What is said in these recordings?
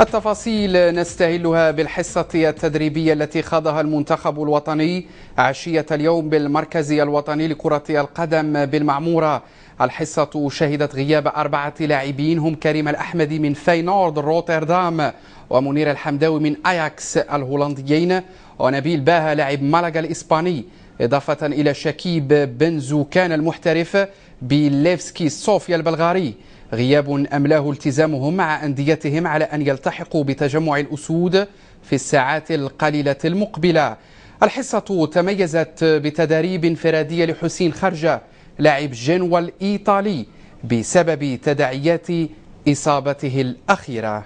التفاصيل نستهلها بالحصة التدريبية التي خاضها المنتخب الوطني عشية اليوم بالمركز الوطني لكرة القدم بالمعمورة. الحصة شهدت غياب 4 لاعبين هم كريم الأحمدي من فاينورد روتردام ومنير الحمداوي من أياكس الهولنديين ونبيل باها لاعب مالاغا الإسباني، إضافة إلى شكيب بن زوكان المحترف بليفسكي صوفيا البلغاري. غياب أملاه التزامهم مع أنديتهم على أن يلتحقوا بتجمع الأسود في الساعات القليلة المقبلة. الحصة تميزت بتداريب انفرادية لحسين خرجة لاعب جنوا الإيطالي بسبب تداعيات إصابته الأخيرة.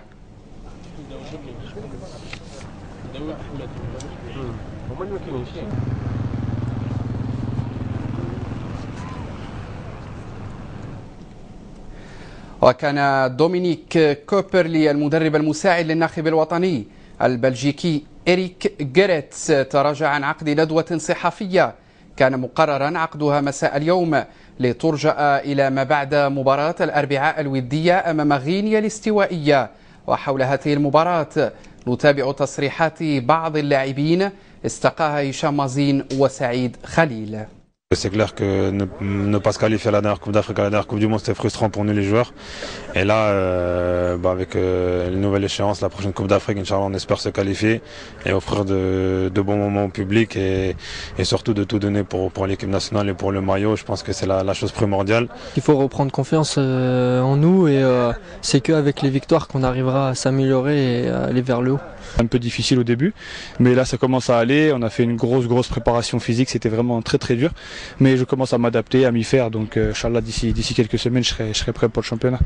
وكان دومينيك كوبرلي المدرب المساعد للناخب الوطني البلجيكي إريك جيريتس تراجع عن عقد ندوة صحفية كان مقررا عقدها مساء اليوم لترجأ إلى ما بعد مباراة الأربعاء الودية أمام غينيا الاستوائية. وحول هذه المباراة نتابع تصريحات بعض اللاعبين استقاها هشام مازين وسعيد خليل. C'est clair que ne pas se qualifier à la dernière Coupe d'Afrique, à la dernière Coupe du Monde, c'était frustrant pour nous les joueurs. Et là, avec une nouvelle échéance, la prochaine Coupe d'Afrique, Inch'Allah, on espère se qualifier et offrir de bons moments au public et surtout de tout donner pour l'équipe nationale et pour le maillot. Je pense que c'est la chose primordiale. Il faut reprendre confiance en nous et c'est qu'avec les victoires qu'on arrivera à s'améliorer et à aller vers le haut. Un peu difficile au début, mais là ça commence à aller. On a fait une grosse préparation physique, c'était vraiment très dur. Mais je commence à m'adapter, à m'y faire. Donc, Inch'Allah, d'ici quelques semaines, je serai prêt pour le championnat.